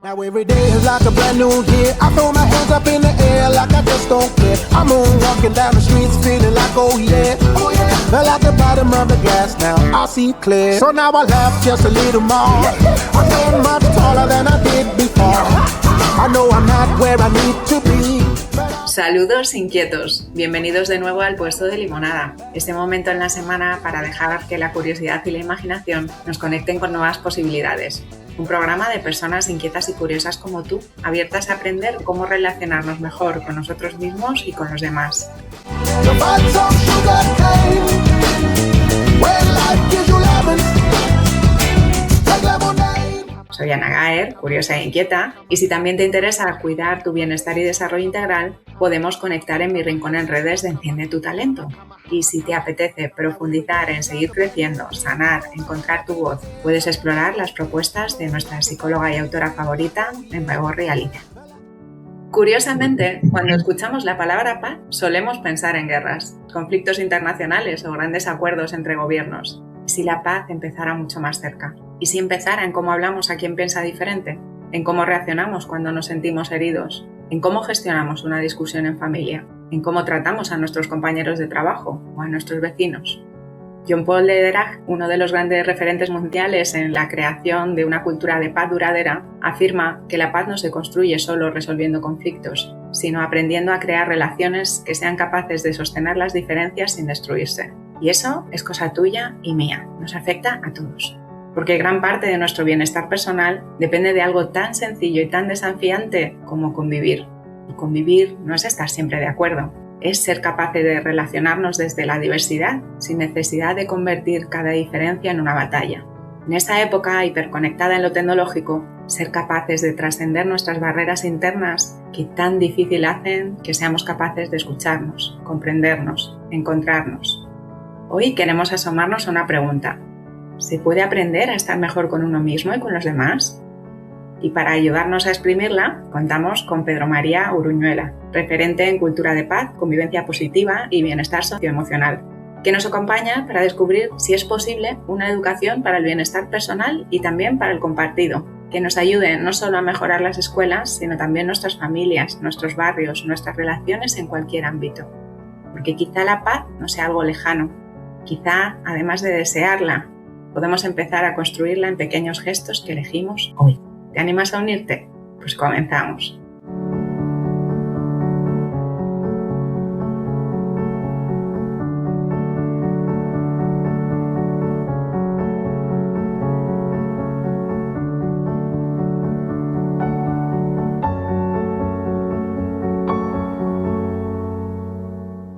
Now every day is like a brand new year. I throw my hands up in the air like I just don't care. I'm walking down the streets feeling like oh yeah. Fell at the bottom of the glass, now I see clear. So now I laugh just a little more. I'm so much taller than I did before. I know I'm not where I need to be. Saludos inquietos, bienvenidos de nuevo al Puesto de Limonada, este momento en la semana para dejar que la curiosidad y la imaginación nos conecten con nuevas posibilidades. Un programa de personas inquietas y curiosas como tú, abiertas a aprender cómo relacionarnos mejor con nosotros mismos y con los demás. Soy Ana Gaer, curiosa e inquieta, y si también te interesa cuidar tu bienestar y desarrollo integral, podemos conectar en mi rincón en redes de Enciende tu Talento. Y si te apetece profundizar en seguir creciendo, sanar, encontrar tu voz, puedes explorar las propuestas de nuestra psicóloga y autora favorita, Embaigorri Alicia. Curiosamente, cuando escuchamos la palabra paz, solemos pensar en guerras, conflictos internacionales o grandes acuerdos entre gobiernos. Si la paz empezara mucho más cerca. Y si empezara en cómo hablamos a quien piensa diferente, en cómo reaccionamos cuando nos sentimos heridos, en cómo gestionamos una discusión en familia, en cómo tratamos a nuestros compañeros de trabajo o a nuestros vecinos. Jean-Paul Lederach, uno de los grandes referentes mundiales en la creación de una cultura de paz duradera, afirma que la paz no se construye solo resolviendo conflictos, sino aprendiendo a crear relaciones que sean capaces de sostener las diferencias sin destruirse. Y eso es cosa tuya y mía, nos afecta a todos. Porque gran parte de nuestro bienestar personal depende de algo tan sencillo y tan desafiante como convivir. Y convivir no es estar siempre de acuerdo, es ser capaces de relacionarnos desde la diversidad sin necesidad de convertir cada diferencia en una batalla. En esta época hiperconectada en lo tecnológico, ser capaces de trascender nuestras barreras internas que tan difícil hacen que seamos capaces de escucharnos, comprendernos, encontrarnos. Hoy queremos asomarnos a una pregunta. ¿Se puede aprender a estar mejor con uno mismo y con los demás? Y para ayudarnos a exprimirla, contamos con Pedro María Uruñuela, referente en cultura de paz, convivencia positiva y bienestar socioemocional, que nos acompaña para descubrir si es posible una educación para el bienestar personal y también para el compartido, que nos ayude no solo a mejorar las escuelas, sino también nuestras familias, nuestros barrios, nuestras relaciones en cualquier ámbito. Porque quizá la paz no sea algo lejano, quizá, además de desearla, podemos empezar a construirla en pequeños gestos que elegimos hoy. ¿Te animas a unirte? Pues comenzamos.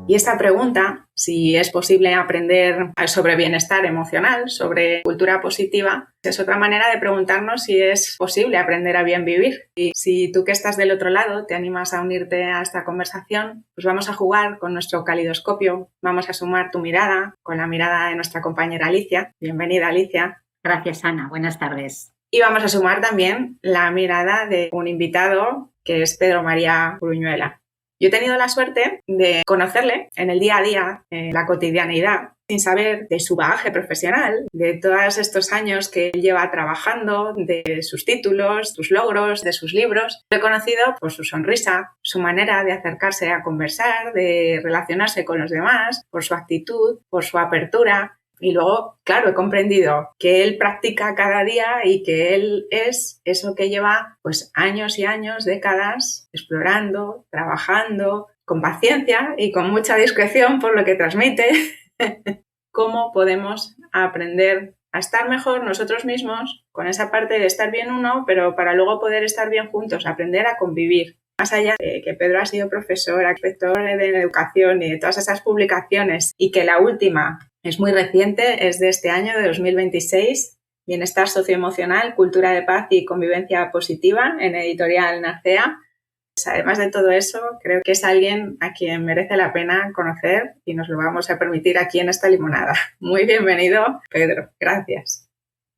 Y esta pregunta, si es posible aprender sobre bienestar emocional, sobre cultura positiva, es otra manera de preguntarnos si es posible aprender a bien vivir. Y si tú que estás del otro lado te animas a unirte a esta conversación, pues vamos a jugar con nuestro calidoscopio, vamos a sumar tu mirada con la mirada de nuestra compañera Alicia. Bienvenida, Alicia. Gracias, Ana. Buenas tardes. Y vamos a sumar también la mirada de un invitado que es Pedro María Uruñuela. Yo he tenido la suerte de conocerle en el día a día, en la cotidianeidad, sin saber de su bagaje profesional, de todos estos años que él lleva trabajando, de sus títulos, sus logros, de sus libros. Lo he conocido por su sonrisa, su manera de acercarse a conversar, de relacionarse con los demás, por su actitud, por su apertura. Y luego, claro, he comprendido que él practica cada día y que él es eso que lleva pues años y años, décadas, explorando, trabajando, con paciencia y con mucha discreción por lo que transmite. ¿Cómo podemos aprender a estar mejor nosotros mismos con esa parte de estar bien uno, pero para luego poder estar bien juntos, aprender a convivir? Más allá de que Pedro ha sido profesor, inspector de educación y de todas esas publicaciones y que la última es muy reciente, es de este año, de 2026, Bienestar socioemocional, cultura de paz y convivencia positiva, en editorial Nacea. Pues además de todo eso, creo que es alguien a quien merece la pena conocer y nos lo vamos a permitir aquí en esta limonada. Muy bienvenido, Pedro. Gracias.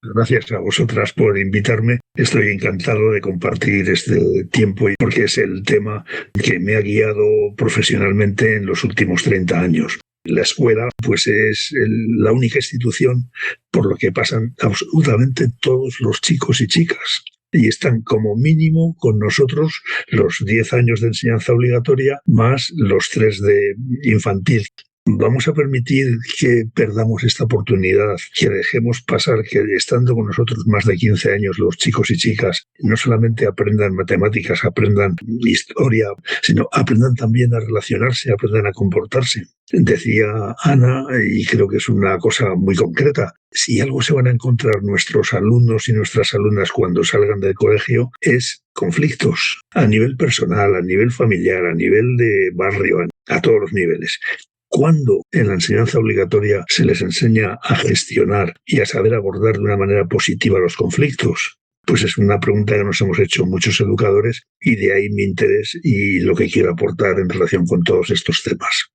Gracias a vosotras por invitarme. Estoy encantado de compartir este tiempo porque es el tema que me ha guiado profesionalmente en los últimos 30 años. La escuela pues es la única institución por lo que pasan absolutamente todos los chicos y chicas. y están como mínimo con nosotros los 10 años de enseñanza obligatoria más los 3 de infantil. Vamos a permitir que perdamos esta oportunidad, que dejemos pasar que estando con nosotros más de 15 años los chicos y chicas no solamente aprendan matemáticas, aprendan historia, sino aprendan también a relacionarse, aprendan a comportarse. Decía Ana, y creo que es una cosa muy concreta, si algo se van a encontrar nuestros alumnos y nuestras alumnas cuando salgan del colegio es conflictos a nivel personal, a nivel familiar, a nivel de barrio, a todos los niveles. ¿Cuándo en la enseñanza obligatoria se les enseña a gestionar y a saber abordar de una manera positiva los conflictos? Pues es una pregunta que nos hemos hecho muchos educadores y de ahí mi interés y lo que quiero aportar en relación con todos estos temas.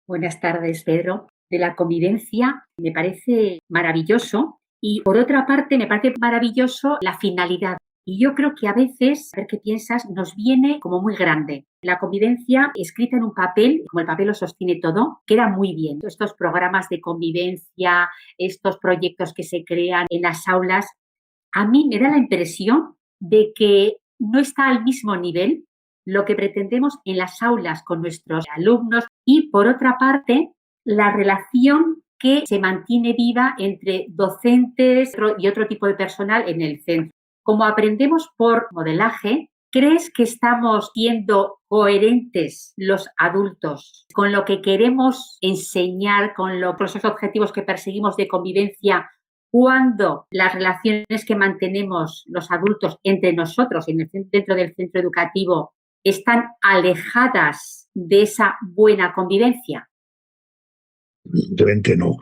Buenas tardes, Pedro. De la convivencia me parece maravilloso y por otra parte me parece maravilloso la finalidad. Y yo creo que a veces, a ver qué piensas, nos viene como muy grande. La convivencia escrita en un papel, como el papel lo sostiene todo, queda muy bien. Estos programas de convivencia, estos proyectos que se crean en las aulas, a mí me da la impresión de que no está al mismo nivel lo que pretendemos en las aulas con nuestros alumnos y, por otra parte, la relación que se mantiene viva entre docentes y otro tipo de personal en el centro. Como aprendemos por modelaje, ¿crees que estamos siendo coherentes los adultos con lo que queremos enseñar, con los objetivos que perseguimos de convivencia, cuando las relaciones que mantenemos los adultos entre nosotros dentro del centro educativo están alejadas de esa buena convivencia? Evidentemente no.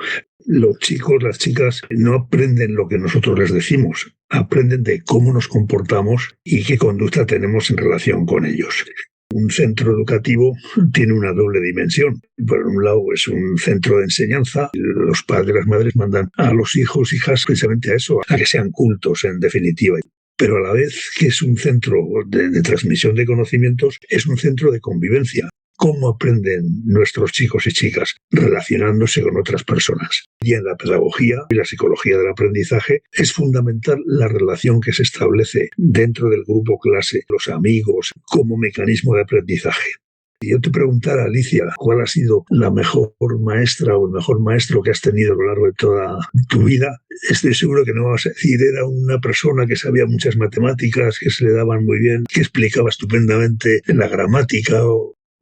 Los chicos, las chicas no aprenden lo que nosotros les decimos, aprenden de cómo nos comportamos y qué conducta tenemos en relación con ellos. Un centro educativo tiene una doble dimensión. Por un lado es un centro de enseñanza. Los padres y las madres mandan a los hijos, hijas, precisamente a eso, a que sean cultos en definitiva. Pero a la vez que es un centro de transmisión de conocimientos, es un centro de convivencia. ¿Cómo aprenden nuestros chicos y chicas? Relacionándose con otras personas. Y en la pedagogía y la psicología del aprendizaje es fundamental la relación que se establece dentro del grupo clase, los amigos, como mecanismo de aprendizaje. Si yo te preguntara, Alicia, ¿cuál ha sido la mejor maestra o el mejor maestro que has tenido a lo largo de toda tu vida? Estoy seguro que no vas a decir, era una persona que sabía muchas matemáticas, que se le daban muy bien, que explicaba estupendamente la gramática.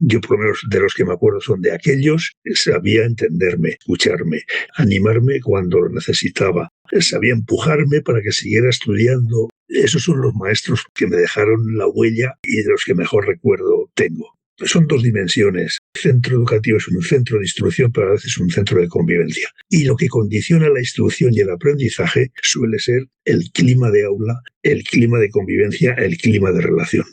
Yo, por lo menos, de los que me acuerdo son de aquellos que sabía entenderme, escucharme, animarme cuando lo necesitaba, sabía empujarme para que siguiera estudiando. Esos son los maestros que me dejaron la huella y de los que mejor recuerdo tengo. Son dos dimensiones. El centro educativo es un centro de instrucción, pero a veces es un centro de convivencia. Y lo que condiciona la instrucción y el aprendizaje suele ser el clima de aula, el clima de convivencia, el clima de relación.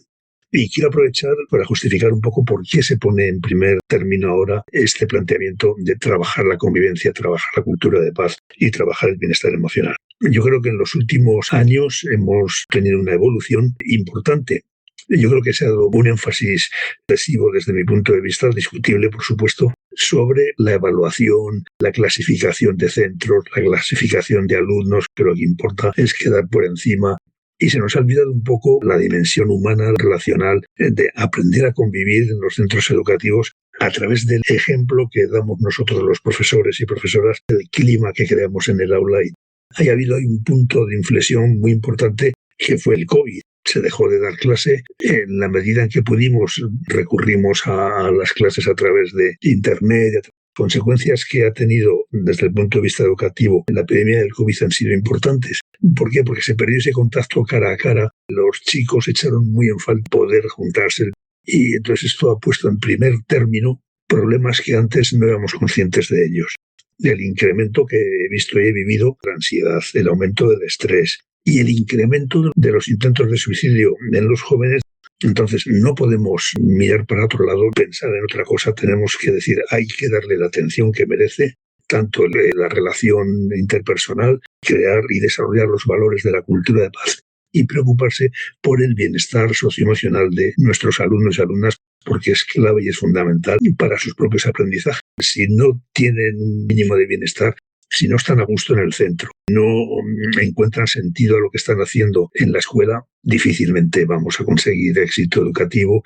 Y quiero aprovechar para justificar un poco por qué se pone en primer término ahora este planteamiento de trabajar la convivencia, trabajar la cultura de paz y trabajar el bienestar emocional. Yo creo que en los últimos años hemos tenido una evolución importante. Yo creo que se ha dado un énfasis excesivo desde mi punto de vista, discutible por supuesto, sobre la evaluación, la clasificación de centros, la clasificación de alumnos, que lo que importa es quedar por encima. Y se nos ha olvidado un poco la dimensión humana, relacional, de aprender a convivir en los centros educativos a través del ejemplo que damos nosotros los profesores y profesoras, del clima que creamos en el aula. Y ha habido un punto de inflexión muy importante que fue el COVID. Se dejó de dar clase. En la medida en que pudimos, recurrimos a las clases a través de Internet. Consecuencias que ha tenido desde el punto de vista educativo la epidemia del COVID han sido importantes. ¿Por qué? Porque se perdió ese contacto cara a cara. Los chicos echaron muy en falta poder juntarse. Y entonces esto ha puesto en primer término problemas que antes no éramos conscientes de ellos. El incremento que he visto y he vivido, la ansiedad, el aumento del estrés y el incremento de los intentos de suicidio en los jóvenes. Entonces no podemos mirar para otro lado, pensar en otra cosa, tenemos que decir, hay que darle la atención que merece, tanto la relación interpersonal, crear y desarrollar los valores de la cultura de paz y preocuparse por el bienestar socioemocional de nuestros alumnos y alumnas, porque es clave y es fundamental para sus propios aprendizajes. Si no tienen un mínimo de bienestar, si no están a gusto en el centro, no encuentran sentido a lo que están haciendo en la escuela, difícilmente vamos a conseguir éxito educativo.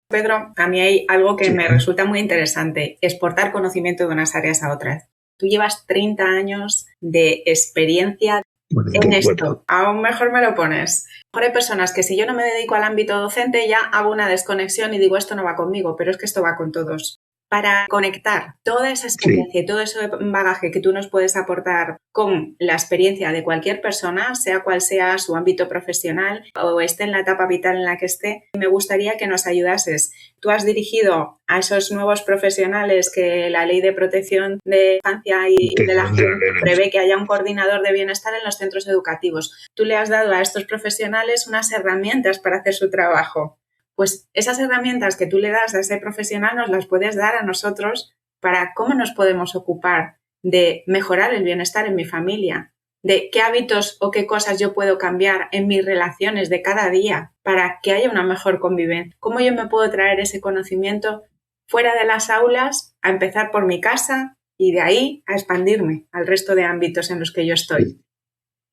Pedro, a mí hay algo que Sí. me resulta muy interesante, exportar conocimiento de unas áreas a otras. Tú llevas 30 años de experiencia en esto. Aún mejor me lo pones. Mejor hay personas que si yo no me dedico al ámbito docente ya hago una desconexión y digo esto no va conmigo, pero es que esto va con todos. Para conectar toda esa experiencia y todo ese bagaje que tú nos puedes aportar con la experiencia de cualquier persona, sea cual sea su ámbito profesional o esté en la etapa vital en la que esté, me gustaría que nos ayudases. Tú has dirigido a esos nuevos profesionales que la Ley de Protección de Infancia y de la Juventud prevé que haya un coordinador de bienestar en los centros educativos. Tú le has dado a estos profesionales unas herramientas para hacer su trabajo. Pues esas herramientas que tú le das a ese profesional nos las puedes dar a nosotros para cómo nos podemos ocupar de mejorar el bienestar en mi familia, de qué hábitos o qué cosas yo puedo cambiar en mis relaciones de cada día para que haya una mejor convivencia. Cómo yo me puedo traer ese conocimiento fuera de las aulas, a empezar por mi casa y de ahí a expandirme al resto de ámbitos en los que yo estoy.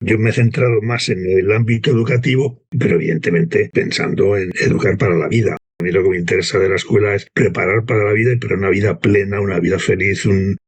Yo me he centrado más en el ámbito educativo, pero evidentemente pensando en educar para la vida. A mí lo que me interesa de la escuela es preparar para la vida, pero una vida plena, una vida feliz,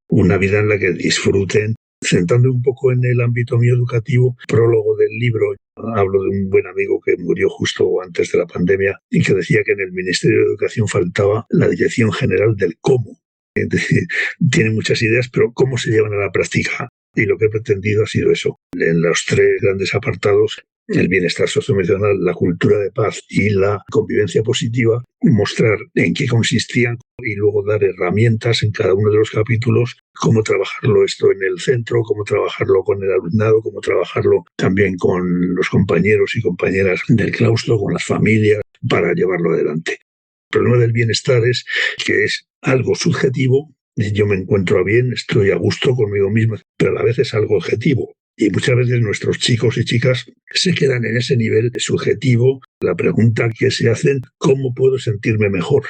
una vida en la que disfruten. Centrando un poco en el ámbito mío educativo, prólogo del libro, hablo de un buen amigo que murió justo antes de la pandemia y que decía que en el Ministerio de Educación faltaba la Dirección General del Cómo. Es decir, tiene muchas ideas, pero ¿cómo se llevan a la práctica? Y lo que he pretendido ha sido eso. En los 3 grandes apartados, el bienestar socioemocional, la cultura de paz y la convivencia positiva, mostrar en qué consistían y luego dar herramientas en cada uno de los capítulos, cómo trabajarlo esto en el centro, cómo trabajarlo con el alumnado, cómo trabajarlo también con los compañeros y compañeras del claustro, con las familias, para llevarlo adelante. El problema del bienestar es que es algo subjetivo. Yo me encuentro bien, estoy a gusto conmigo mismo, pero a la vez es algo objetivo. Y muchas veces nuestros chicos y chicas se quedan en ese nivel subjetivo. La pregunta que se hacen, ¿cómo puedo sentirme mejor?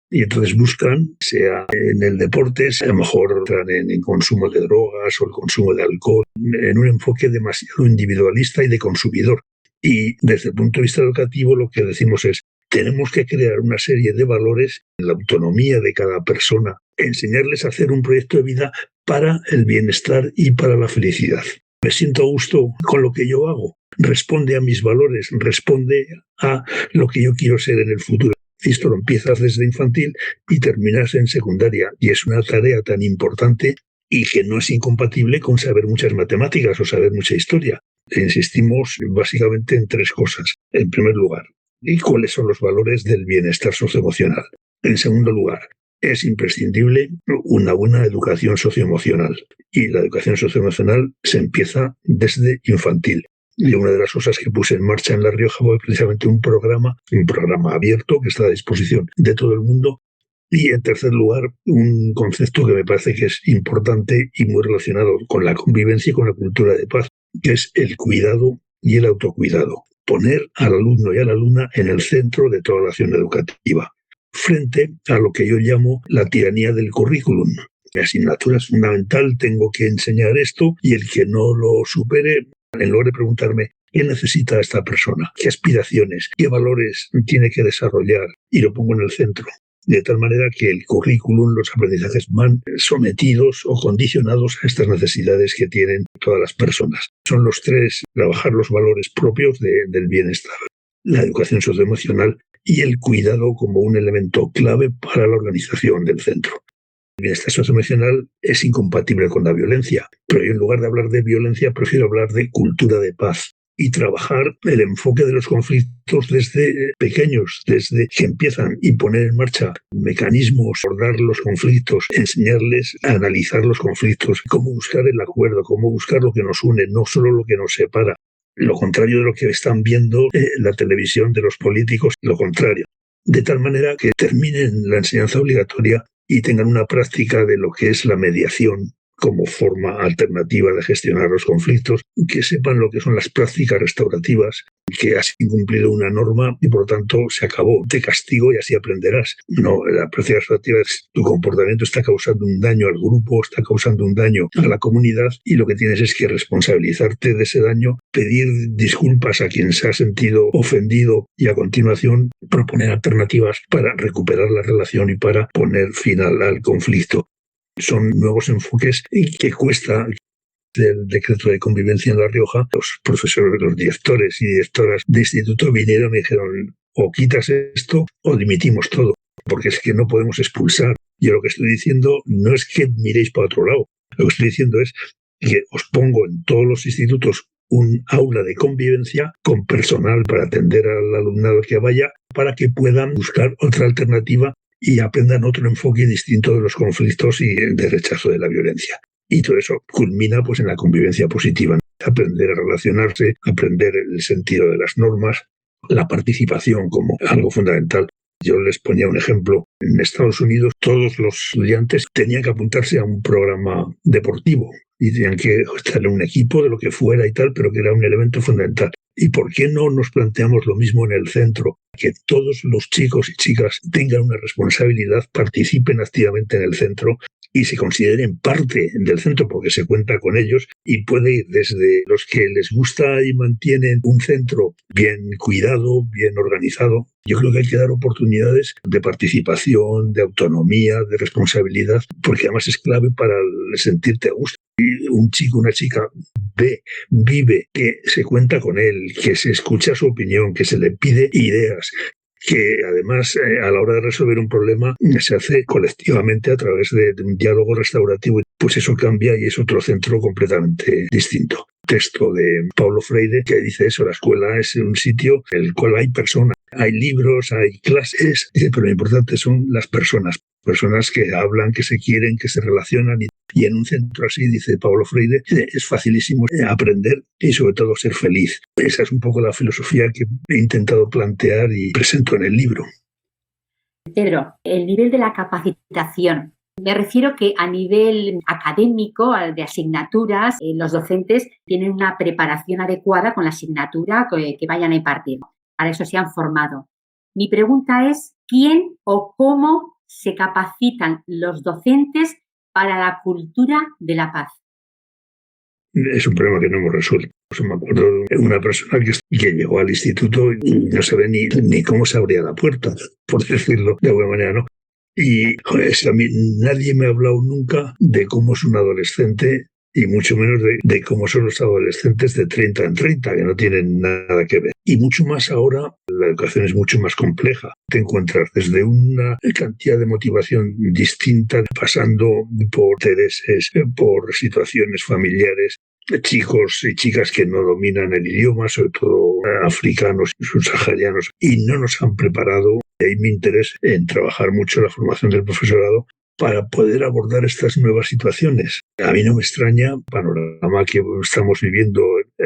Y entonces buscan, sea en el deporte, a lo mejor entran en consumo de drogas o el consumo de alcohol, en un enfoque demasiado individualista y de consumidor. Y desde el punto de vista educativo lo que decimos es, tenemos que crear una serie de valores en la autonomía de cada persona, enseñarles a hacer un proyecto de vida para el bienestar y para la felicidad. Me siento a gusto con lo que yo hago, responde a mis valores, responde a lo que yo quiero ser en el futuro. Esto lo empiezas desde infantil y terminas en secundaria, y es una tarea tan importante y que no es incompatible con saber muchas matemáticas o saber mucha historia. Insistimos básicamente en 3 cosas. En primer lugar, ¿y cuáles son los valores del bienestar socioemocional? En segundo lugar, es imprescindible una buena educación socioemocional. Y la educación socioemocional se empieza desde infantil. Y una de las cosas que puse en marcha en La Rioja fue precisamente un programa abierto que está a disposición de todo el mundo. Y en tercer lugar, un concepto que me parece que es importante y muy relacionado con la convivencia y con la cultura de paz, que es el cuidado y el autocuidado. Poner al alumno y a la alumna en el centro de toda la acción educativa, frente a lo que yo llamo la tiranía del currículum. Mi asignatura es fundamental, tengo que enseñar esto, y el que no lo supere, en lugar de preguntarme qué necesita esta persona, qué aspiraciones, qué valores tiene que desarrollar, y lo pongo en el centro. De tal manera que el currículum, los aprendizajes van sometidos o condicionados a estas necesidades que tienen todas las personas. Son los 3, trabajar los valores propios del bienestar, la educación socioemocional y el cuidado como un elemento clave para la organización del centro. El bienestar socioemocional es incompatible con la violencia, pero yo en lugar de hablar de violencia prefiero hablar de cultura de paz y trabajar el enfoque de los conflictos desde pequeños, desde que empiezan, y poner en marcha mecanismos, abordar los conflictos, enseñarles a analizar los conflictos, cómo buscar el acuerdo, cómo buscar lo que nos une, no solo lo que nos separa. Lo contrario de lo que están viendo la televisión de los políticos, lo contrario. De tal manera que terminen la enseñanza obligatoria y tengan una práctica de lo que es la mediación como forma alternativa de gestionar los conflictos, que sepan lo que son las prácticas restaurativas, que has incumplido una norma y por lo tanto se acabó, te castigo y así aprenderás. No, la práctica restaurativa es tu comportamiento está causando un daño al grupo, está causando un daño a la comunidad y lo que tienes es que responsabilizarte de ese daño, pedir disculpas a quien se ha sentido ofendido y a continuación proponer alternativas para recuperar la relación y para poner fin al conflicto. Son nuevos enfoques que cuesta. Del decreto de convivencia en La Rioja, los profesores, los directores y directoras de instituto vinieron y me dijeron o quitas esto o dimitimos todo, porque es que no podemos expulsar. Yo lo que estoy diciendo no es que miréis para otro lado, lo que estoy diciendo es que os pongo en todos los institutos un aula de convivencia con personal para atender al alumnado que vaya, para que puedan buscar otra alternativa y aprendan otro enfoque distinto de los conflictos y de rechazo de la violencia. Y todo eso culmina pues en la convivencia positiva, aprender a relacionarse, aprender el sentido de las normas, la participación como algo fundamental. Yo les ponía un ejemplo. En Estados Unidos todos los estudiantes tenían que apuntarse a un programa deportivo y tenían que estar en un equipo de lo que fuera y tal, pero que era un elemento fundamental. ¿Y por qué no nos planteamos lo mismo en el centro? Que todos los chicos y chicas tengan una responsabilidad, participen activamente en el centro y se consideren parte del centro porque se cuenta con ellos y puede ir desde los que les gusta y mantienen un centro bien cuidado, bien organizado. Yo creo que hay que dar oportunidades de participación, de autonomía, de responsabilidad, porque además es clave para sentirte a gusto. Y un chico, una chica vive, que se cuenta con él, que se escucha su opinión, que se le pide ideas, que además a la hora de resolver un problema se hace colectivamente a través de un diálogo restaurativo, pues eso cambia y es otro centro completamente distinto. Texto de Paulo Freire que dice eso, la escuela es un sitio en el cual hay personas, hay libros, hay clases, pero lo importante son las personas que hablan, que se quieren, que se relacionan y en un centro así, dice Paulo Freire, es facilísimo aprender y sobre todo ser feliz. Esa es un poco la filosofía que he intentado plantear y presento en el libro. Pedro, el nivel de la capacitación. Me refiero que a nivel académico, de asignaturas, los docentes tienen una preparación adecuada con la asignatura que vayan a impartir. Para eso se han formado. Mi pregunta es, ¿quién o cómo se capacitan los docentes para la cultura de la paz? Es un problema que no hemos resuelto. Me acuerdo de una persona que llegó al instituto y no sabe ni cómo se abría la puerta, por decirlo de alguna manera, ¿no? Y a mí nadie me ha hablado nunca de cómo es un adolescente y mucho menos de cómo son los adolescentes de 30 en 30, que no tienen nada que ver. Y mucho más ahora, la educación es mucho más compleja. Te encuentras desde una cantidad de motivación distinta, pasando por intereses, por situaciones familiares, chicos y chicas que no dominan el idioma, sobre todo africanos y subsaharianos, y no nos han preparado. Y ahí mi interés en trabajar mucho la formación del profesorado para poder abordar estas nuevas situaciones. A mí no me extraña el panorama que estamos viviendo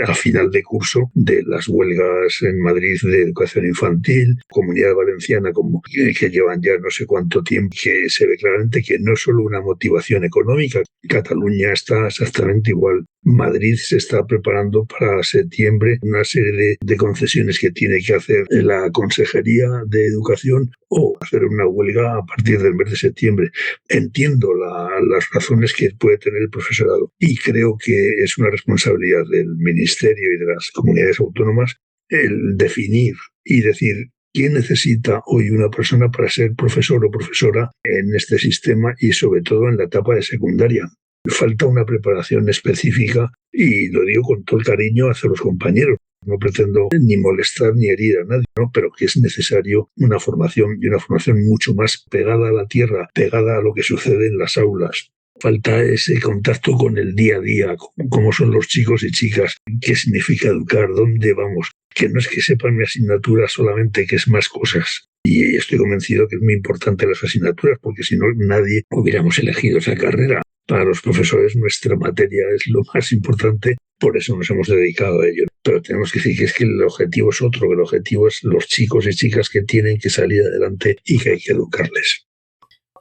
a final de curso de las huelgas en Madrid de educación infantil, Comunidad Valenciana como que llevan ya no sé cuánto tiempo, que se ve claramente que no es solo una motivación económica. Cataluña está exactamente igual. Madrid se está preparando para septiembre una serie de concesiones que tiene que hacer la Consejería de Educación o hacer una huelga a partir del mes de septiembre. Entiendo las razones que puede tener el profesorado y creo que es una responsabilidad del Ministerio y de las comunidades autónomas el definir y decir quién necesita hoy una persona para ser profesor o profesora en este sistema y sobre todo en la etapa de secundaria. Falta una preparación específica y lo digo con todo el cariño hacia los compañeros. No pretendo ni molestar ni herir a nadie, ¿no? Pero que es necesario una formación y una formación mucho más pegada a la tierra, pegada a lo que sucede en las aulas. Falta ese contacto con el día a día, cómo son los chicos y chicas, qué significa educar, dónde vamos, que no es que sepan mi asignatura solamente, que es más cosas. Y estoy convencido que es muy importante las asignaturas, porque si no, nadie hubiéramos elegido esa carrera. Para los profesores nuestra materia es lo más importante, por eso nos hemos dedicado a ello. Pero tenemos que decir que es que el objetivo es otro, que el objetivo es los chicos y chicas que tienen que salir adelante y que hay que educarles.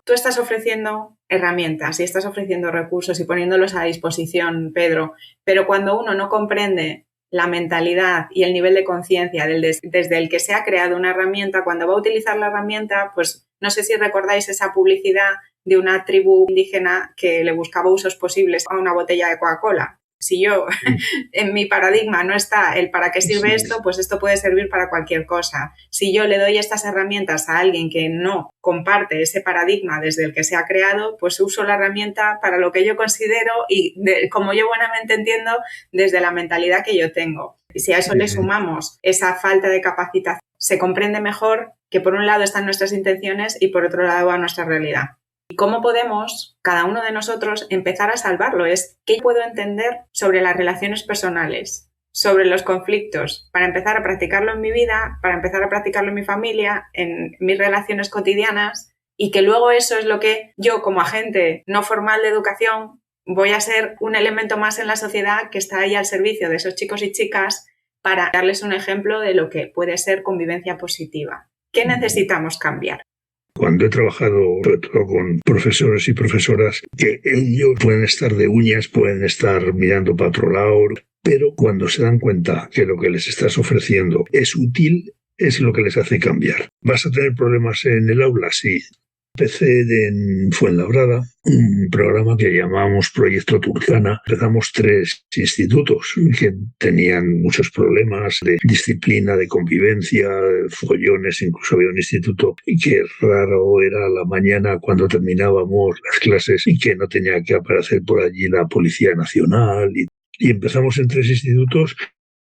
Tú estás ofreciendo herramientas y estás ofreciendo recursos y poniéndolos a disposición, Pedro, pero cuando uno no comprende la mentalidad y el nivel de conciencia desde el que se ha creado una herramienta, cuando va a utilizar la herramienta, pues no sé si recordáis esa publicidad de una tribu indígena que le buscaba usos posibles a una botella de Coca-Cola. Si yo, en mi paradigma no está el para qué sirve esto, pues esto puede servir para cualquier cosa. Si yo le doy estas herramientas a alguien que no comparte ese paradigma desde el que se ha creado, pues uso la herramienta para lo que yo considero y como yo buenamente entiendo desde la mentalidad que yo tengo. Y si a eso le sumamos esa falta de capacitación, se comprende mejor que por un lado están nuestras intenciones y por otro lado va nuestra realidad. ¿Y cómo podemos, cada uno de nosotros, empezar a salvarlo? Es qué puedo entender sobre las relaciones personales, sobre los conflictos, para empezar a practicarlo en mi vida, para empezar a practicarlo en mi familia, en mis relaciones cotidianas, y que luego eso es lo que yo, como agente no formal de educación, voy a ser un elemento más en la sociedad que está ahí al servicio de esos chicos y chicas para darles un ejemplo de lo que puede ser convivencia positiva. ¿Qué necesitamos cambiar? Cuando he trabajado sobre todo con profesores y profesoras, que ellos pueden estar de uñas, pueden estar mirando para otro lado, pero cuando se dan cuenta que lo que les estás ofreciendo es útil, es lo que les hace cambiar. ¿Vas a tener problemas en el aula? Sí. Empecé en Fuenlabrada un programa que llamábamos Proyecto Turkana. Empezamos 3 institutos que tenían muchos problemas de disciplina, de convivencia, follones. Incluso había un instituto que raro era la mañana cuando terminábamos las clases y que no tenía que aparecer por allí la Policía Nacional. Y empezamos en 3 institutos,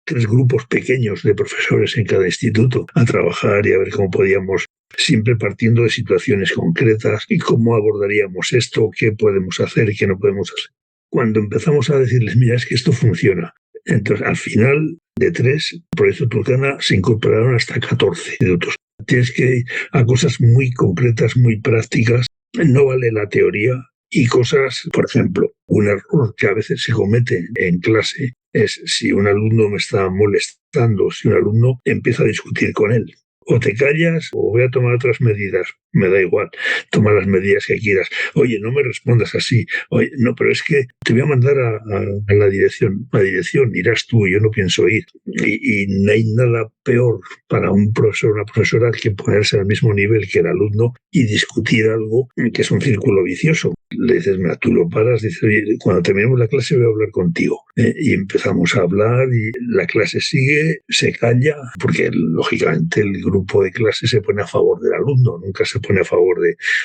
3 grupos pequeños de profesores en cada instituto a trabajar y a ver cómo podíamos, siempre partiendo de situaciones concretas y cómo abordaríamos esto, qué podemos hacer y qué no podemos hacer. Cuando empezamos a decirles, mira, es que esto funciona. Entonces, al final de 3, Proyecto Turkana se incorporaron hasta 14 institutos. Tienes que ir a cosas muy concretas, muy prácticas. No vale la teoría y cosas, por ejemplo, un error que a veces se comete en clase es si un alumno me está molestando, si un alumno empieza a discutir con él. O te callas o voy a tomar otras medidas. Me da igual, toma las medidas que quieras. Oye, no me respondas así. Oye, no, pero es que te voy a mandar a la dirección. La dirección irás tú, yo no pienso ir. Y no hay nada peor para un profesor o una profesora que ponerse al mismo nivel que el alumno y discutir algo que es un círculo vicioso. Le dices, mira, tú lo paras, dices, oye, cuando terminemos la clase voy a hablar contigo. Y empezamos a hablar y la clase sigue, se calla, porque lógicamente el grupo de clase se pone a favor del alumno, nunca se pone a favor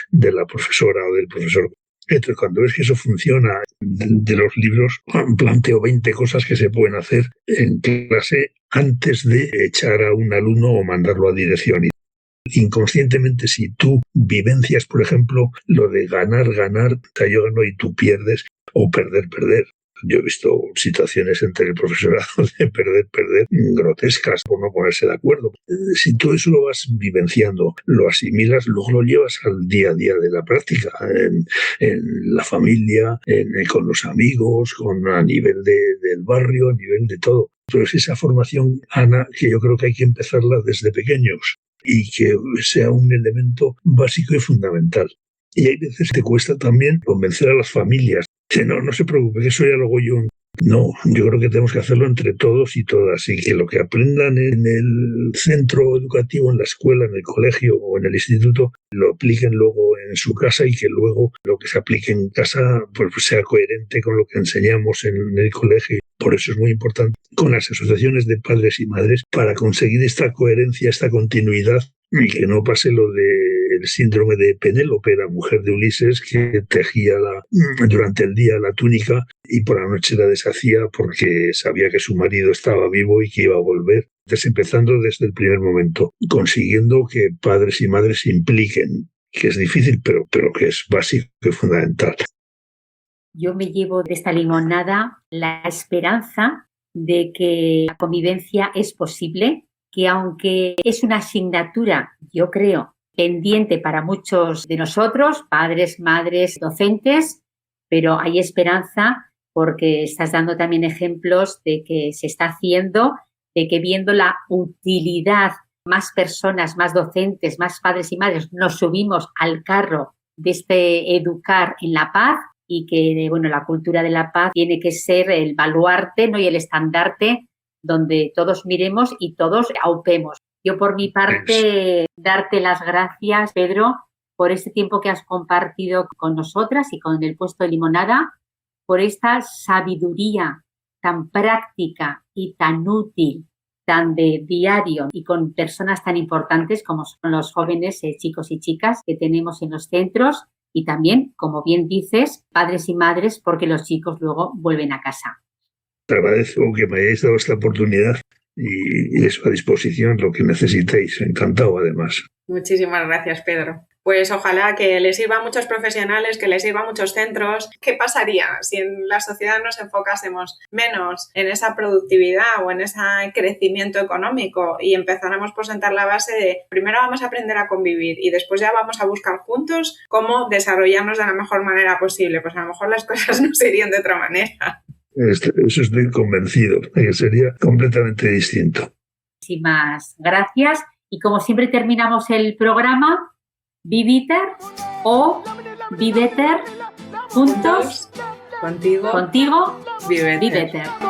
de la profesora o del profesor. Entonces, cuando ves que eso funciona, de los libros planteo 20 cosas que se pueden hacer en clase antes de echar a un alumno o mandarlo a dirección. Inconscientemente, si tú vivencias, por ejemplo, lo de ganar, o sea, yo gano y tú pierdes, o perder. Yo he visto situaciones entre el profesorado de perder, grotescas por no ponerse de acuerdo. Si tú eso lo vas vivenciando, lo asimilas, luego lo llevas al día a día de la práctica, en la familia, con los amigos, a nivel del barrio, a nivel de todo. Pero es esa formación, Ana, que yo creo que hay que empezarla desde pequeños y que sea un elemento básico y fundamental. Y hay veces que te cuesta también convencer a las familias. Que no se preocupe, que eso ya lo hago yo. No, yo creo que tenemos que hacerlo entre todos y todas, y que lo que aprendan en el centro educativo, en la escuela, en el colegio o en el instituto, lo apliquen luego en su casa y que luego lo que se aplique en casa pues sea coherente con lo que enseñamos en el colegio. Por eso es muy importante con las asociaciones de padres y madres para conseguir esta coherencia, esta continuidad y que no pase lo del síndrome de Penélope, la mujer de Ulises, que tejía durante el día la túnica y por la noche la deshacía porque sabía que su marido estaba vivo y que iba a volver. Entonces, empezando desde el primer momento, consiguiendo que padres y madres se impliquen, que es difícil, pero que es básico y fundamental. Yo me llevo de esta limonada la esperanza de que la convivencia es posible, que aunque es una asignatura, yo creo, pendiente para muchos de nosotros, padres, madres, docentes, pero hay esperanza porque estás dando también ejemplos de que se está haciendo, de que viendo la utilidad, más personas, más docentes, más padres y madres, nos subimos al carro de este educar en la paz y que, bueno, la cultura de la paz tiene que ser el baluarte, ¿no? Y el estandarte donde todos miremos y todos aupemos. Yo, por mi parte, darte las gracias, Pedro, por este tiempo que has compartido con nosotras y con el puesto de Limonada, por esta sabiduría tan práctica y tan útil, tan de diario y con personas tan importantes como son los jóvenes, chicos y chicas que tenemos en los centros y también, como bien dices, padres y madres, porque los chicos luego vuelven a casa. Te agradezco que me hayáis dado esta oportunidad y eso, a disposición, lo que necesitéis. Encantado, además. Muchísimas gracias, Pedro. Pues ojalá que les sirva a muchos profesionales, que les sirva a muchos centros. ¿Qué pasaría si en la sociedad nos enfocásemos menos en esa productividad o en ese crecimiento económico y empezáramos por sentar la base de primero vamos a aprender a convivir y después ya vamos a buscar juntos cómo desarrollarnos de la mejor manera posible? Pues a lo mejor las cosas no se irían de otra manera. Eso estoy convencido, que sería completamente distinto. Muchísimas gracias. Y como siempre terminamos el programa, Be Better o Be Better juntos. Contigo. Be Better.